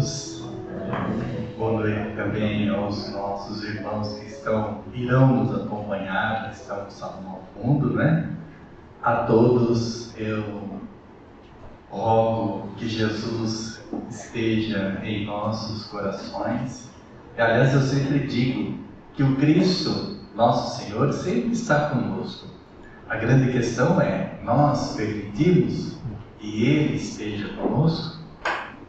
todos. Boa noite também aos nossos irmãos que irão nos acompanhar, que estão no salão ao fundo, né? A todos eu rogo que Jesus esteja em nossos corações. E, aliás, eu sempre digo que o Cristo, nosso Senhor, sempre está conosco. A grande questão é, nós permitimos que Ele esteja conosco?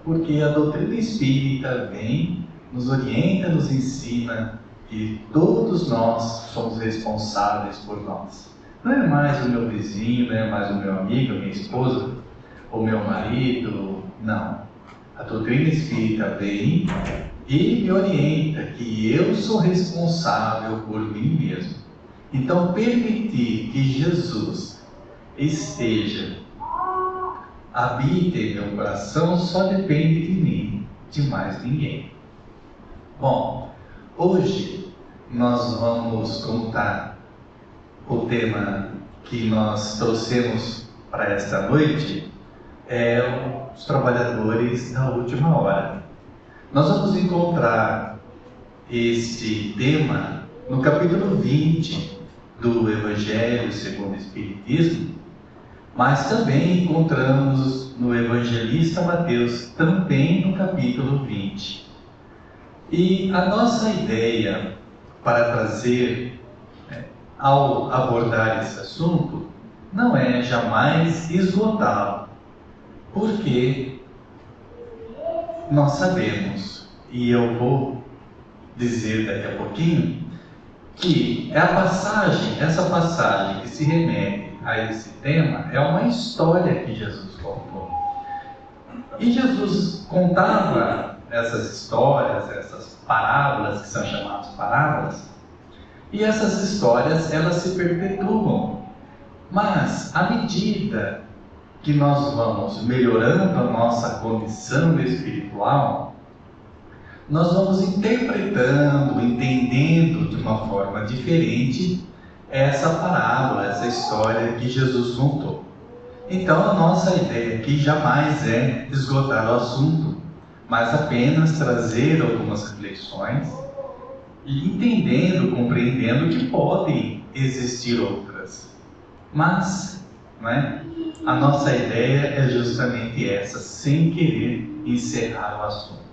Porque a doutrina espírita vem, nos orienta, nos ensina que todos nós somos responsáveis por nós. Não é mais o meu vizinho, não é mais o meu amigo, a minha esposa, o meu marido, não. A doutrina espírita vem e me orienta que eu sou responsável por mim mesmo. Então, permitir que Jesus habite em meu coração só depende de mim, de mais ninguém. Bom, hoje nós vamos contar o tema que nós trouxemos para esta noite, os trabalhadores da última hora. Nós vamos encontrar este tema no capítulo 20 do Evangelho segundo o Espiritismo, mas também encontramos no Evangelista Mateus, também no capítulo 20. E a nossa ideia para trazer, ao abordar esse assunto, não é jamais esgotá-lo, porque nós sabemos, e eu vou dizer daqui a pouquinho, que essa passagem que se remete a esse tema é uma história que Jesus contou. E Jesus contava essas histórias, essas parábolas, que são chamadas parábolas, e essas histórias, elas se perpetuam. Mas, à medida que nós vamos melhorando a nossa condição espiritual, nós vamos interpretando, entendendo de uma forma diferente essa parábola, essa história que Jesus contou. Então, a nossa ideia aqui jamais é esgotar o assunto, mas apenas trazer algumas reflexões e entendendo, compreendendo que podem existir outras. Mas, a nossa ideia é justamente essa, sem querer encerrar o assunto.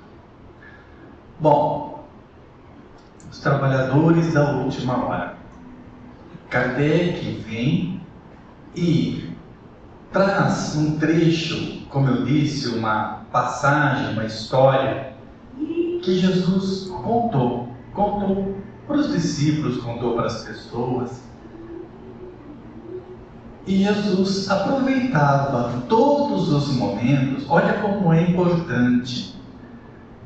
Bom, os trabalhadores da última hora. Kardec vem e traz um trecho, como eu disse, uma passagem, uma história que Jesus contou para os discípulos, contou para as pessoas. E Jesus aproveitava todos os momentos. Olha como é importante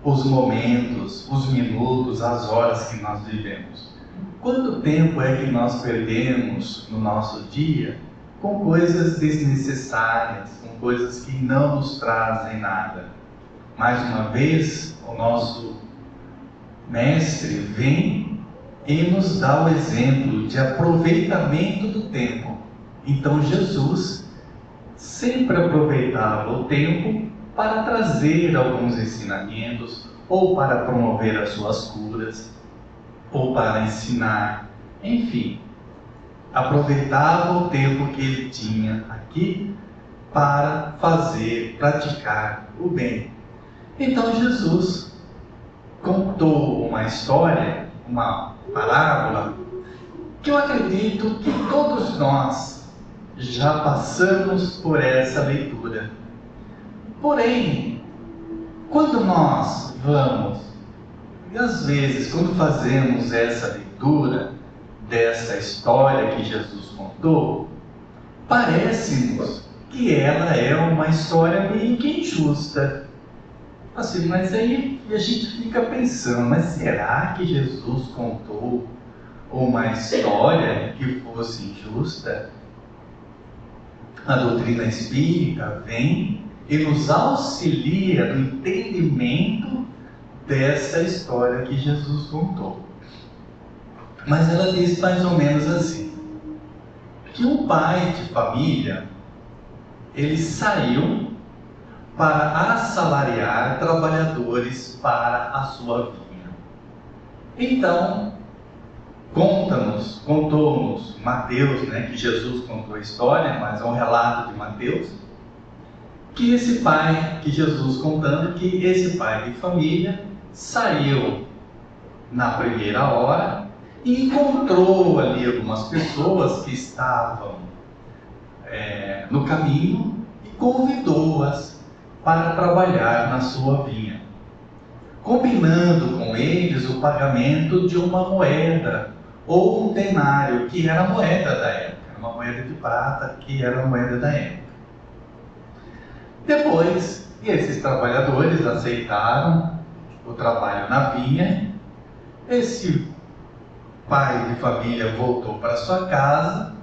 os momentos, os minutos, as horas que nós vivemos. Quanto tempo é que nós perdemos no nosso dia com coisas desnecessárias, com coisas que não nos trazem nada? Mais uma vez, o nosso Mestre vem e nos dá o exemplo de aproveitamento do tempo. Então Jesus sempre aproveitava o tempo para trazer alguns ensinamentos, ou para promover as suas curas, ou para ensinar, enfim, aproveitava o tempo que ele tinha aqui para praticar o bem. Então Jesus contou uma história, uma parábola, que eu acredito que todos nós já passamos por essa leitura. Porém, quando nós vamos, e às vezes quando fazemos essa leitura dessa história que Jesus contou, parece-nos que ela é uma história meio que injusta. Assim, mas aí a gente fica pensando, mas será que Jesus contou uma história que fosse injusta? A doutrina espírita vem e nos auxilia no entendimento dessa história que Jesus contou. Mas ela diz mais ou menos assim, que um pai de família, ele saiu para assalariar trabalhadores para a sua vinha. Então, contou-nos Mateus, que Jesus contou a história, mas é um relato de Mateus, que esse pai de família saiu na primeira hora e encontrou ali algumas pessoas que estavam no caminho e convidou-as para trabalhar na sua vinha, combinando com eles o pagamento de uma moeda ou um denário, que era a moeda da época, uma moeda de prata, que era a moeda da época. Depois, esses trabalhadores aceitaram o trabalho na vinha. Esse pai de família voltou para sua casa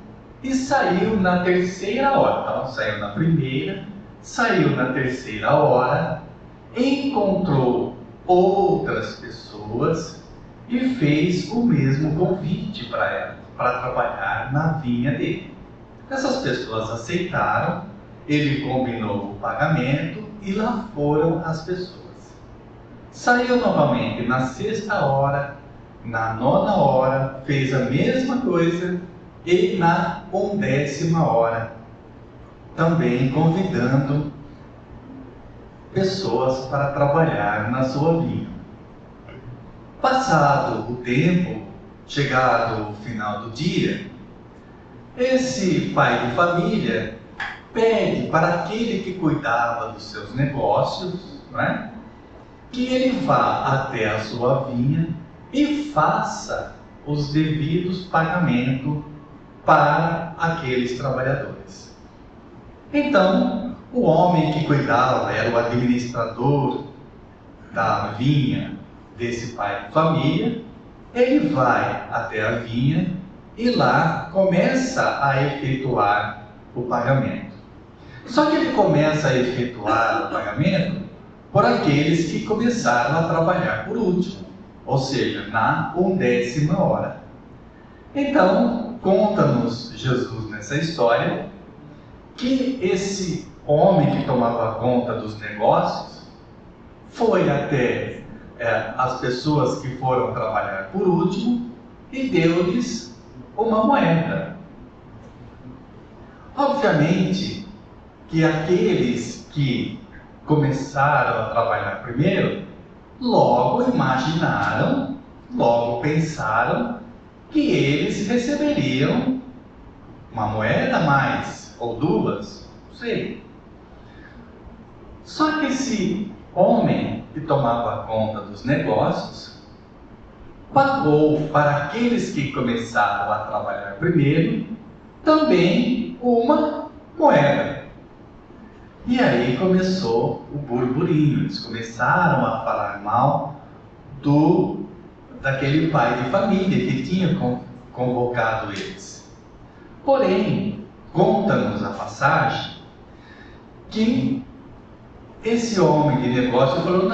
e saiu na terceira hora. Então, saiu na primeira, saiu na terceira hora, encontrou outras pessoas e fez o mesmo convite para elas, para trabalhar na vinha dele. Essas pessoas aceitaram, ele combinou o pagamento e lá foram as pessoas. Saiu novamente na sexta hora, na nona hora, fez a mesma coisa e na 10ª hora, também convidando pessoas para trabalhar na sua vinha. Passado o tempo, chegado o final do dia, esse pai de família pede para aquele que cuidava dos seus negócios, que ele vá até a sua vinha e faça os devidos pagamentos para aqueles trabalhadores. Então, o homem que cuidava, era o administrador da vinha desse pai de família, ele vai até a vinha e lá começa a efetuar o pagamento. Só que ele começa a efetuar o pagamento por aqueles que começaram a trabalhar por último, ou seja, na 10ª hora. Então, conta-nos Jesus nessa história que esse homem que tomava conta dos negócios foi até as pessoas que foram trabalhar por último e deu-lhes uma moeda. Obviamente que aqueles que começaram a trabalhar primeiro, logo imaginaram, logo pensaram que eles receberiam uma moeda a mais, ou duas, não sei. Só que esse homem que tomava conta dos negócios pagou para aqueles que começaram a trabalhar primeiro também uma moeda. E aí começou o burburinho, eles começaram a falar mal daquele pai de família que tinha convocado eles. Porém, conta-nos a passagem que esse homem de negócio falou: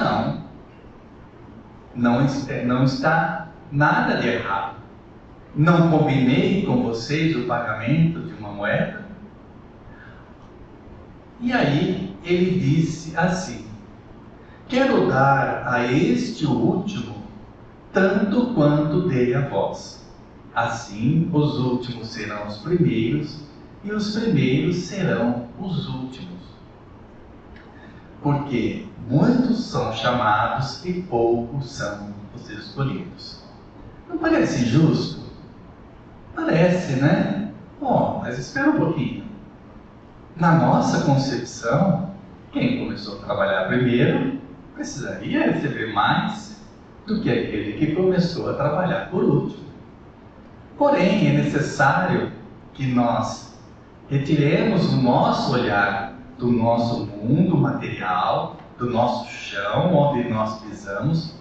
não está nada de errado. Não combinei com vocês o pagamento de uma moeda? E aí ele disse assim: quero dar a este o último tanto quanto dei a vós. Assim os últimos serão os primeiros e os primeiros serão os últimos. Porque muitos são chamados e poucos são os escolhidos. Não parece justo? Parece, né? Bom, mas espera um pouquinho. Na nossa concepção, quem começou a trabalhar primeiro precisaria receber mais do que aquele que começou a trabalhar por último. Porém, é necessário que nós retiremos o nosso olhar do nosso mundo material, do nosso chão onde nós pisamos,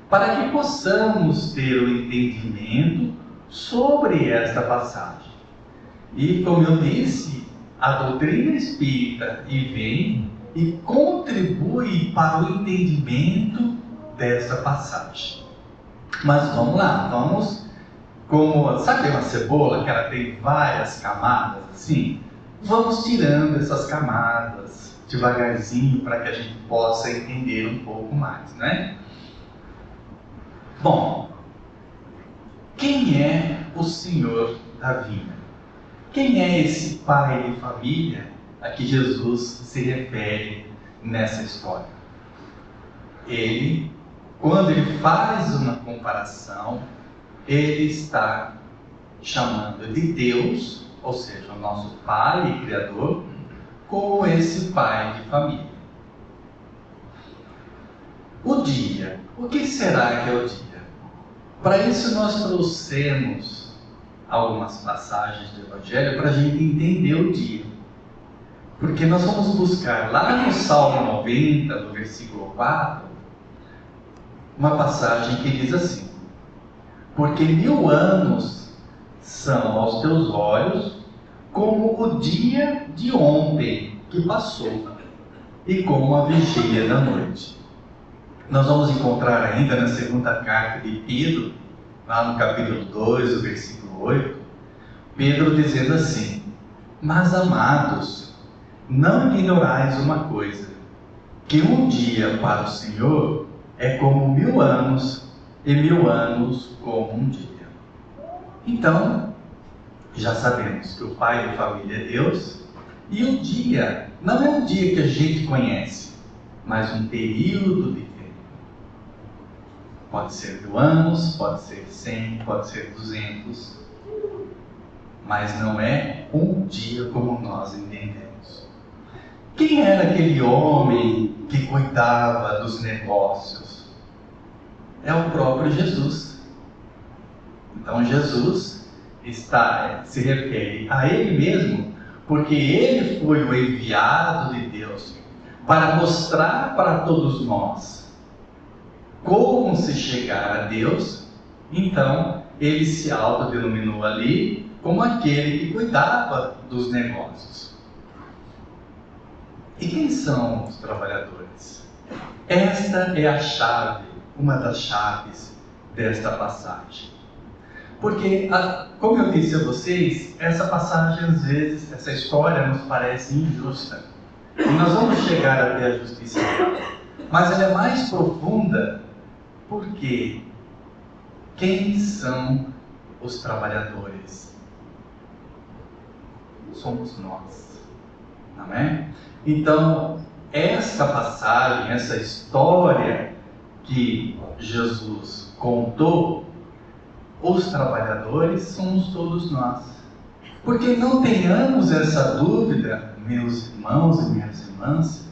para que possamos ter o entendimento sobre esta passagem. E como eu disse, a doutrina espírita vem e contribui para o entendimento desta passagem. Mas vamos lá, sabe uma cebola que ela tem várias camadas assim? Vamos tirando essas camadas devagarzinho para que a gente possa entender um pouco mais, né? Bom, quem é o Senhor da vinha? Quem é esse pai de família a que Jesus se refere nessa história? Ele, quando ele faz uma comparação, ele está chamando de Deus, ou seja, o nosso Pai e Criador, como esse pai de família. O dia. O que será que é o dia? Para isso nós trouxemos algumas passagens do Evangelho para a gente entender o dia. Porque nós vamos buscar lá no Salmo 90, no versículo 4, uma passagem que diz assim: porque 1000 anos são aos teus olhos como o dia de ontem que passou, e como a vigília da noite. Nós vamos encontrar ainda na segunda carta de Pedro, lá no capítulo 2, o versículo 8, Pedro dizendo assim: mas amados, não ignorais uma coisa, que um dia para o Senhor é como 1000 anos, e 1000 anos como um dia. Então, já sabemos que o pai de família é Deus, e o dia não é um dia que a gente conhece, mas um período de tempo. Pode ser 1000 anos, pode ser 100, pode ser 200, mas não é um dia como nós entendemos. Quem era aquele homem que cuidava dos negócios? É o próprio Jesus. Então Jesus se refere a ele mesmo, porque ele foi o enviado de Deus para mostrar para todos nós como se chegar a Deus. Então ele se autodenominou ali como aquele que cuidava dos negócios. E quem são os trabalhadores? Esta é a chave, uma das chaves desta passagem. Porque, como eu disse a vocês, essa passagem, às vezes, essa história nos parece injusta. E nós vamos chegar até a justiça dela. Mas ela é mais profunda, porque quem são os trabalhadores? Somos nós. Não é? Então, essa passagem, essa história que Jesus contou, os trabalhadores somos todos nós. Porque não tenhamos essa dúvida, meus irmãos e minhas irmãs,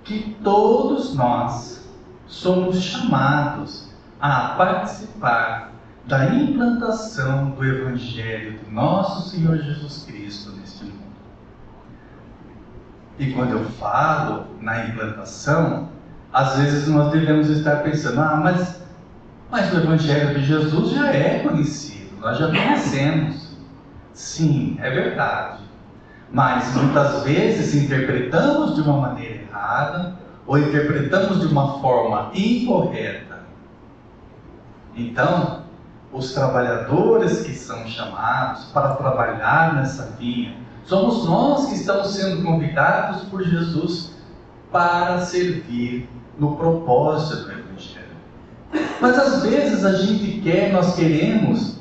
que todos nós somos chamados a participar da implantação do Evangelho de nosso Senhor Jesus Cristo neste mundo. E quando eu falo na implantação, às vezes nós devemos estar pensando: mas o Evangelho de Jesus já é conhecido, nós já conhecemos. Sim, é verdade. Mas muitas vezes interpretamos de uma maneira errada, ou interpretamos de uma forma incorreta. Então, os trabalhadores que são chamados para trabalhar nessa vinha, somos nós que estamos sendo convidados por Jesus para servir no propósito do Evangelho. Mas às vezes nós queremos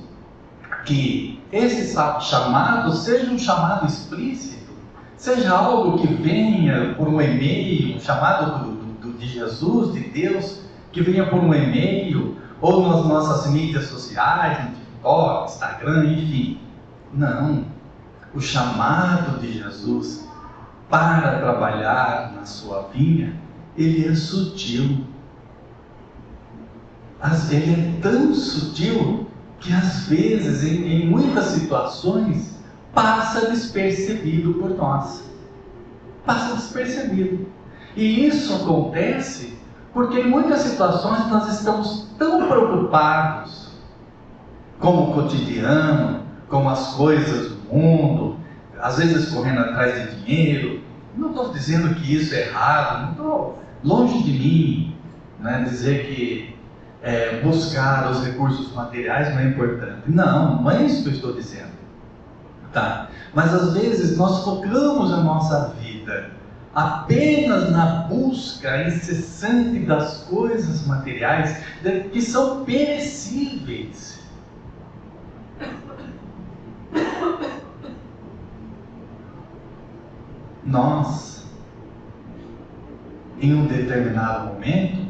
que esse chamado seja um chamado explícito, seja algo que venha por um e-mail, um chamado de Jesus, de Deus, que venha por um e-mail, ou nas nossas mídias sociais, no TikTok, Instagram, enfim. Não. O chamado de Jesus para trabalhar na sua vinha, ele é sutil. Ele é tão sutil que às vezes, em muitas situações, passa despercebido por nós. Passa despercebido. E isso acontece porque em muitas situações nós estamos tão preocupados com o cotidiano, com as coisas do mundo, às vezes correndo atrás de dinheiro. Não estou dizendo que isso é errado, não estou longe de mim, né, dizer que buscar os recursos materiais não é importante. Não é isso que eu estou dizendo. Tá? Mas às vezes nós focamos a nossa vida apenas na busca incessante das coisas materiais que são perecíveis. Nós, em um determinado momento,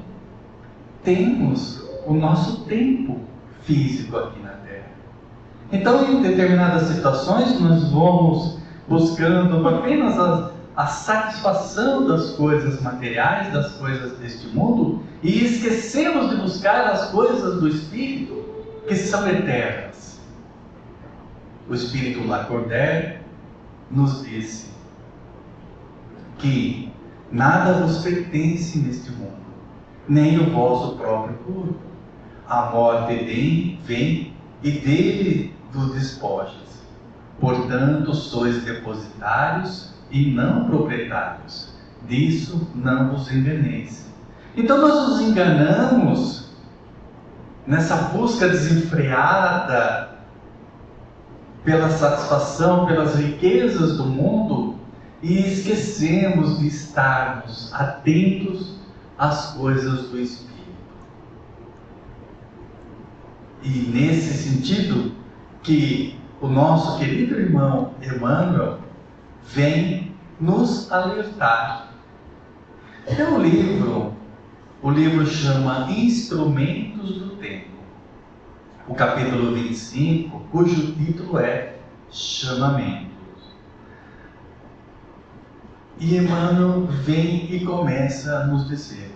temos o nosso tempo físico aqui na Terra. Então, em determinadas situações, nós vamos buscando apenas a satisfação das coisas materiais, das coisas deste mundo, e esquecemos de buscar as coisas do Espírito, que são eternas. O Espírito Lacordaire nos disse que nada vos pertence neste mundo, nem o vosso próprio corpo. A morte vem e dele vos despojas. Portanto, sois depositários e não proprietários. Disso não vos enganeis. Então nós nos enganamos nessa busca desenfreada pela satisfação, pelas riquezas do mundo, e esquecemos de estarmos atentos às coisas do Espírito. E nesse sentido que o nosso querido irmão Emmanuel vem nos alertar. Tem o livro chama Instrumentos do Tempo, o capítulo 25, cujo título é Chamamentos. E Emmanuel vem e começa a nos dizer: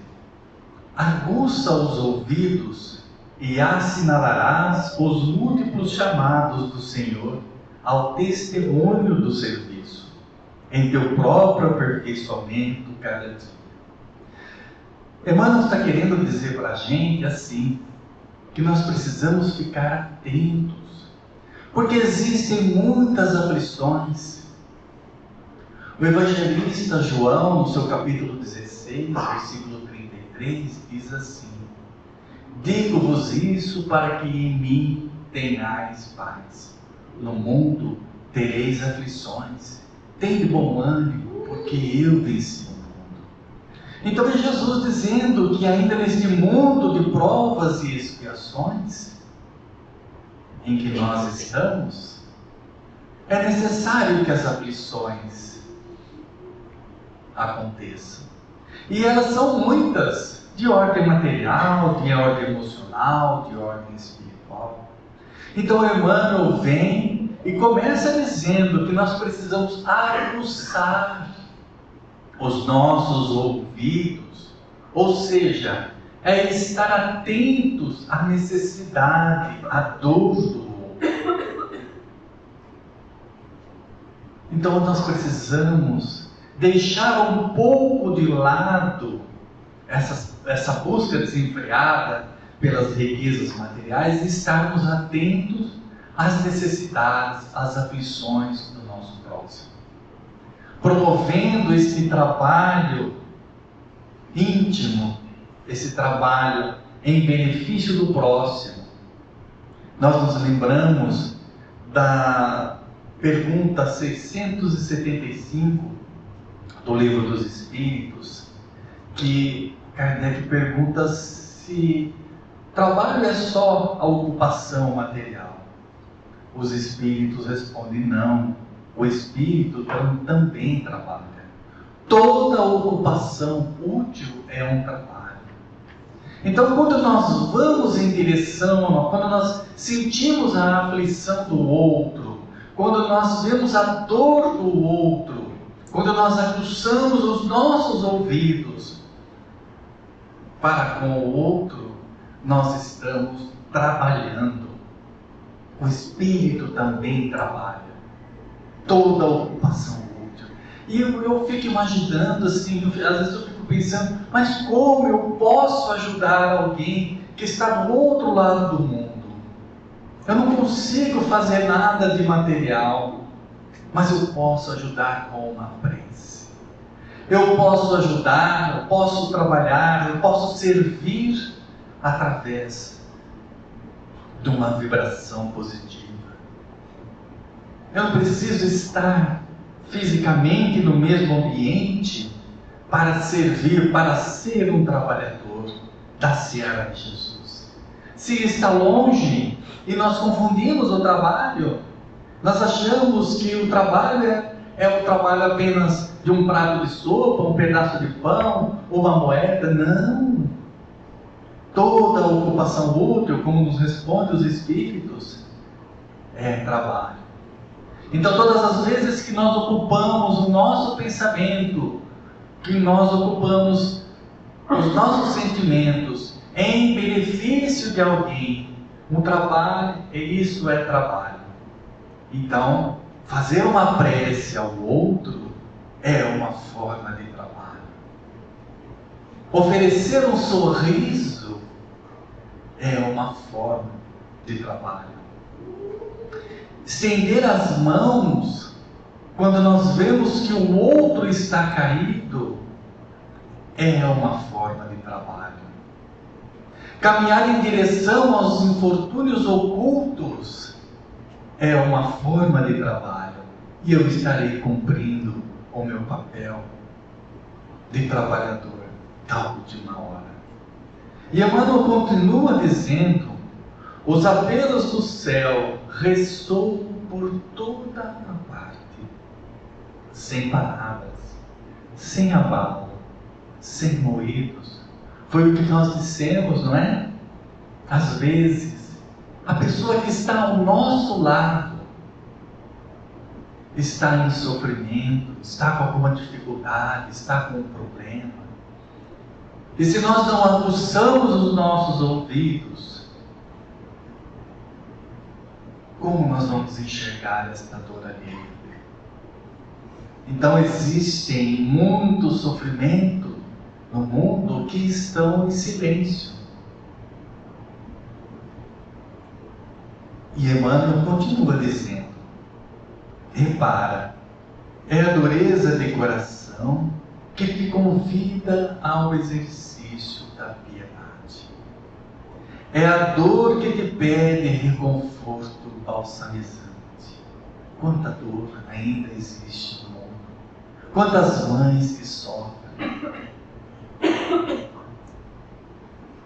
aguça os ouvidos e assinalarás os múltiplos chamados do Senhor ao testemunho do serviço, em teu próprio aperfeiçoamento cada dia. Emmanuel está querendo dizer para a gente assim, que nós precisamos ficar atentos, porque existem muitas aflições. O evangelista João, no seu capítulo 16, versículo 33, diz assim: digo-vos isso para que em mim tenhais paz. No mundo tereis aflições. Tende bom ânimo, porque eu venci o mundo. Então é Jesus dizendo que ainda neste mundo de provas e expiações em que nós estamos, é necessário que as aflições aconteçam. E elas são muitas, de ordem material, de ordem emocional, de ordem espiritual. Então Emmanuel vem e começa dizendo que nós precisamos aguçar os nossos ouvidos, ou seja, é estar atentos à necessidade, à dor do outro. Então nós precisamos deixar um pouco de lado essa busca desenfreada pelas riquezas materiais e estarmos atentos às necessidades, às aflições do nosso próximo. Promovendo esse trabalho íntimo, esse trabalho em benefício do próximo. Nós nos lembramos da pergunta 675 do Livro dos Espíritos, que Kardec pergunta se trabalho é só a ocupação material. Os espíritos respondem: não, o espírito também trabalha. Toda ocupação útil é um trabalho. Então, quando nós vamos em direção, quando nós sentimos a aflição do outro, quando nós vemos a dor do outro, quando nós aguçamos os nossos ouvidos para com o outro, nós estamos trabalhando. O Espírito também trabalha. Toda ocupação útil. E eu fico imaginando assim, às vezes eu fico pensando, mas como eu posso ajudar alguém que está do outro lado do mundo? Eu não consigo fazer nada de material, mas eu posso ajudar com uma prece. Eu posso ajudar, eu posso trabalhar, eu posso servir através de uma vibração positiva. Eu não preciso estar fisicamente no mesmo ambiente para servir, para ser um trabalhador da seara de Jesus. Se está longe e nós confundimos o trabalho, nós achamos que o trabalho é o trabalho apenas de um prato de sopa, um pedaço de pão, uma moeda. Não! Toda ocupação útil, como nos respondem os Espíritos, é trabalho. Então, todas as vezes que nós ocupamos o nosso pensamento, que nós ocupamos os nossos sentimentos em benefício de alguém, um trabalho, isso é trabalho. Então, fazer uma prece ao outro é uma forma de trabalho. Oferecer um sorriso é uma forma de trabalho. Estender as mãos quando nós vemos que o outro está caído é uma forma de trabalho. Caminhar em direção aos infortúnios ocultos é uma forma de trabalho. E eu estarei cumprindo o meu papel de trabalhador da última hora. E Emmanuel continua dizendo: os apelos do céu ressoam por toda a parte, sem palavras, sem abalo, sem moídos. Foi o que nós dissemos, não é? Às vezes, a pessoa que está ao nosso lado está em sofrimento, está com alguma dificuldade, está com um problema. E se nós não aguçamos os nossos ouvidos, como nós vamos enxergar esta dor ali? Então existem muito sofrimento no mundo que estão em silêncio. E Emmanuel continua dizendo: repara, é a dureza de coração que te convida ao exercício da piedade. É a dor que te pede reconforto balsamizante. Quanta dor ainda existe no mundo. Quantas mães que sofrem.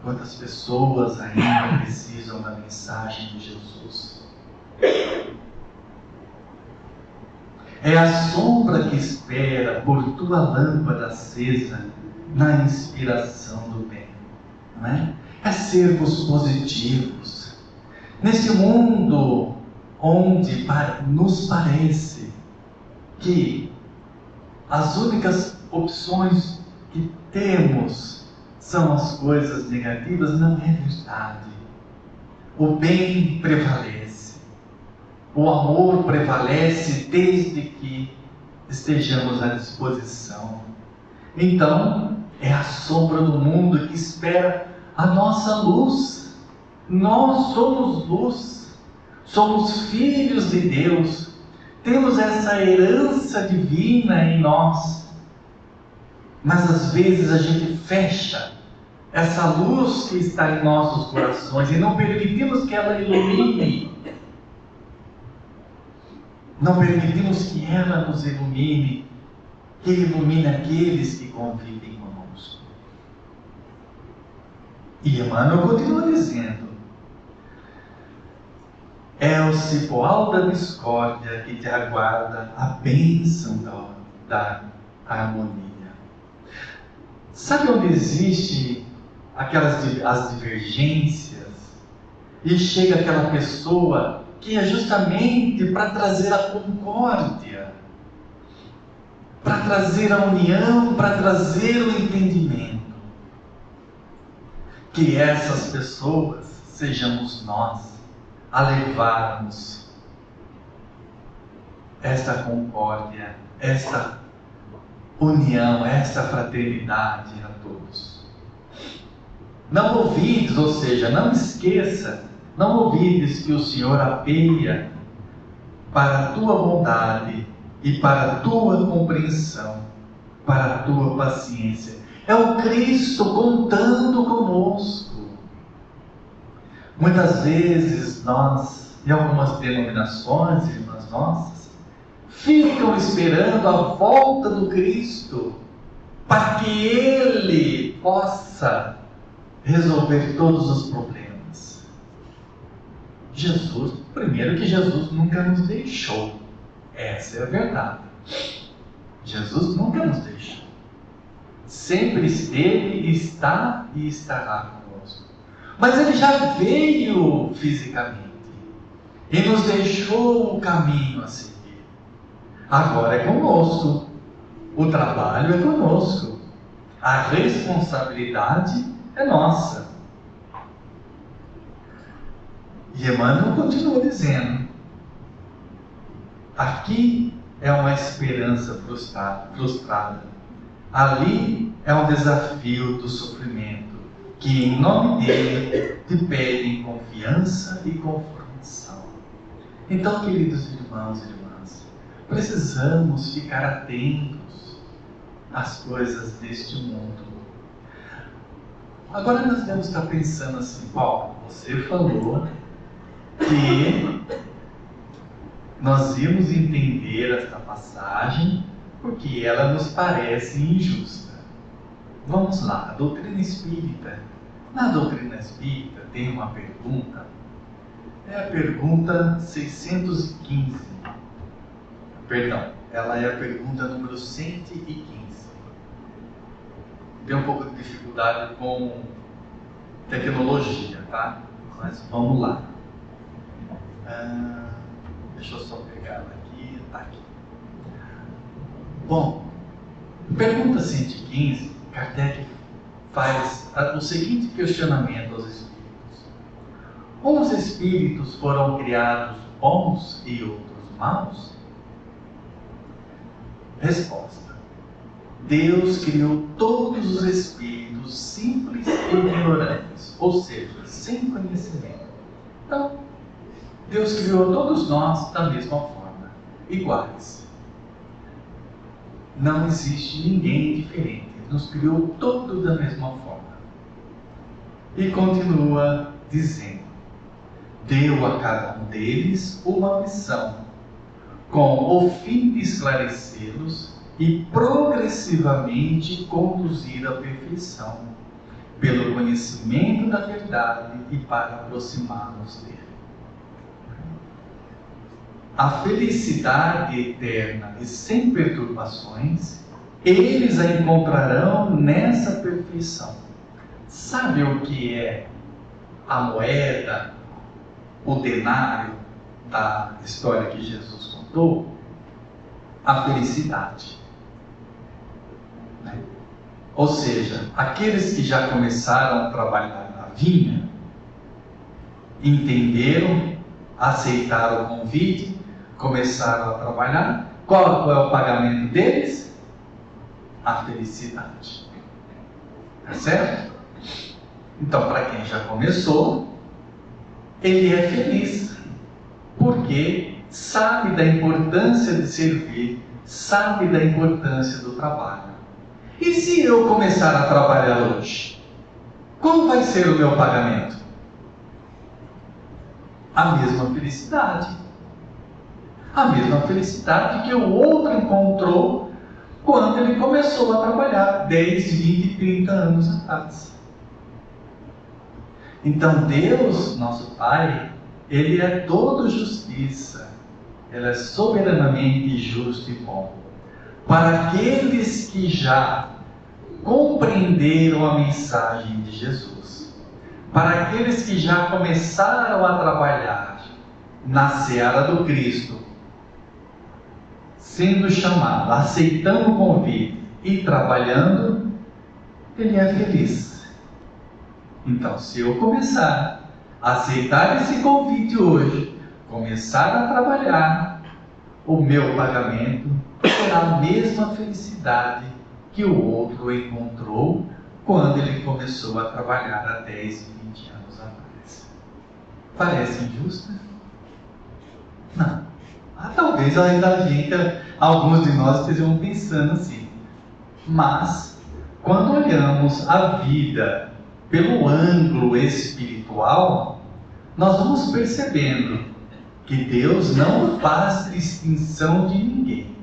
Quantas pessoas ainda precisam da mensagem de Jesus. É a sombra que espera por tua lâmpada acesa na inspiração do bem, não é? É sermos positivos. Nesse mundo onde nos parece que as únicas opções que temos são as coisas negativas, não é verdade. O bem prevalece. O amor prevalece desde que estejamos à disposição. Então, é a sombra do mundo que espera a nossa luz. Nós somos luz, somos filhos de Deus, temos essa herança divina em nós. Mas às vezes a gente fecha essa luz que está em nossos corações e não permitimos que ela ilumine. Não permitimos que ela nos ilumine, que ilumine aqueles que convivem conosco. E Emmanuel continua dizendo: é o cipoal da discórdia que te aguarda a bênção da harmonia. Sabe onde existe as divergências e chega aquela pessoa que é justamente para trazer a concórdia, para trazer a união, para trazer o entendimento. Que essas pessoas sejamos nós a levarmos esta concórdia, esta união, esta fraternidade a todos. Não ouvides, ou seja, não esqueça, não ouvides que o Senhor apela para a tua bondade e para a tua compreensão, para a tua paciência. É o Cristo contando conosco. Muitas vezes nós, em algumas denominações, irmãs nossas, ficam esperando a volta do Cristo para que Ele possa resolver todos os problemas. Primeiro que Jesus nunca nos deixou. Essa é a verdade. Jesus nunca nos deixou. Sempre esteve, está e estará conosco. Mas Ele já veio fisicamente e nos deixou o caminho a seguir. Agora é conosco. O trabalho é conosco. A responsabilidade é nossa. E Emmanuel continua dizendo: aqui é uma esperança frustrada. Ali é um desafio do sofrimento, que em nome dele te pedem confiança e conformação. Então, queridos irmãos e irmãs, precisamos ficar atentos às coisas deste mundo. Agora nós devemos estar pensando assim: Paulo, você falou que nós íamos entender esta passagem porque ela nos parece injusta. Vamos lá, a doutrina espírita. Na doutrina espírita tem uma pergunta, é a pergunta 615. Perdão, ela é a pergunta número 115. Tem um pouco de dificuldade com tecnologia, tá? Mas vamos lá. Deixa eu só pegar ela aqui. Tá aqui. Bom, pergunta 115, Kardec faz o seguinte questionamento aos espíritos: os espíritos foram criados bons e outros maus? Resposta: Deus criou todos os espíritos simples e ignorantes, ou seja, sem conhecimento. Então, Deus criou todos nós da mesma forma, iguais. Não existe ninguém diferente. Ele nos criou todos da mesma forma. E continua dizendo: deu a cada um deles uma missão, com o fim de esclarecê-los e progressivamente conduzir à perfeição, pelo conhecimento da verdade e para aproximar-nos dele. A felicidade eterna e sem perturbações, eles a encontrarão nessa perfeição. Sabe o que é a moeda, o denário da história que Jesus contou? A felicidade. Ou seja, aqueles que já começaram a trabalhar na vinha, entenderam, aceitaram o convite, começaram a trabalhar. Qual é o pagamento deles? A felicidade. Tá certo? Então, para quem já começou, ele é feliz, porque sabe da importância de servir, sabe da importância do trabalho. E se eu começar a trabalhar hoje, como vai ser o meu pagamento? A mesma felicidade. A mesma felicidade que o outro encontrou quando ele começou a trabalhar 10, 20, 30 anos atrás. Então Deus, nosso Pai, Ele é todo justiça. Ele é soberanamente justo e bom. Para aqueles que já compreenderam a mensagem de Jesus, para aqueles que já começaram a trabalhar na seara do Cristo, sendo chamado, aceitando o convite e trabalhando, ele é feliz. Então, se eu começar a aceitar esse convite hoje, começar a trabalhar, o meu pagamento será a mesma felicidade que o outro encontrou quando ele começou a trabalhar há 10 e 20 anos atrás. Parece injusta? Não. Talvez ainda alguns de nós estejam pensando assim. Mas, quando olhamos a vida pelo ângulo espiritual, nós vamos percebendo que Deus não faz distinção de ninguém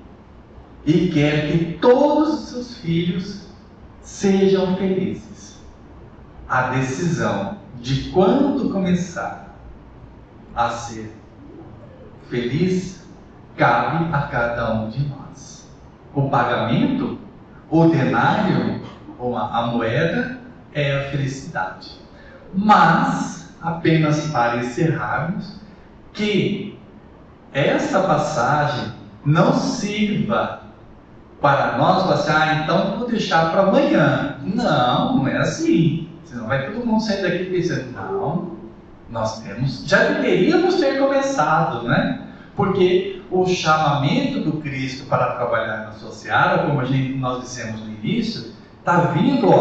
e quer que todos os seus filhos Sejam felizes. A decisão de quando começar a ser feliz cabe a cada um de nós. O pagamento, o denário, ou a moeda, é a felicidade. Mas, apenas para encerrarmos, que essa passagem não sirva para nós falar assim, então vou deixar para amanhã. Não, não é assim. Senão vai todo mundo sair daqui pensando, não, nós temos, já deveríamos ter começado, né? Porque o chamamento do Cristo para trabalhar na sua seara, como nós dissemos no início, está vindo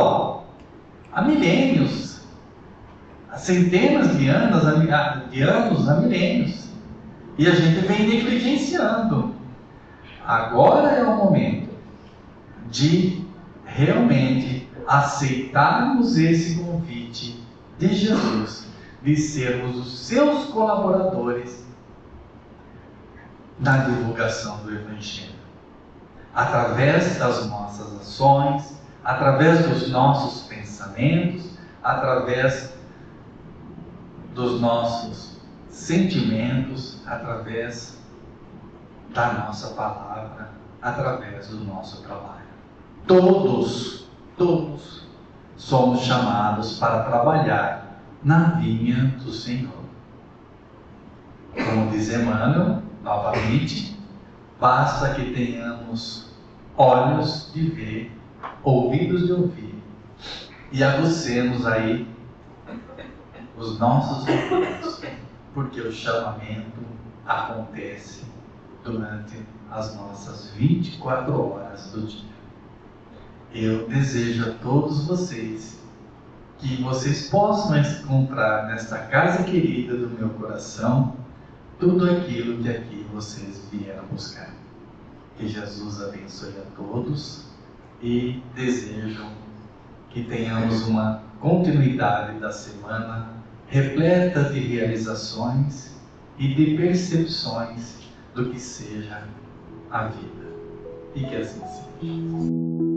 há milênios, há centenas de anos, há milênios. E a gente vem negligenciando. Agora é o momento de realmente aceitarmos esse convite de Jesus, de sermos os seus colaboradores na divulgação do Evangelho. Através das nossas ações, através dos nossos pensamentos, através dos nossos sentimentos, através da nossa palavra, através do nosso trabalho. Todos somos chamados para trabalhar na vinha do Senhor. Como diz Emmanuel, novamente, basta que tenhamos olhos de ver, ouvidos de ouvir, e agucemos aí os nossos ouvidos, porque o chamamento acontece durante as nossas 24 horas do dia. Eu desejo a todos vocês que vocês possam encontrar nesta casa querida do meu coração tudo aquilo que aqui vocês vieram buscar. Que Jesus abençoe a todos e desejo que tenhamos uma continuidade da semana repleta de realizações e de percepções do que seja a vida. E que assim seja.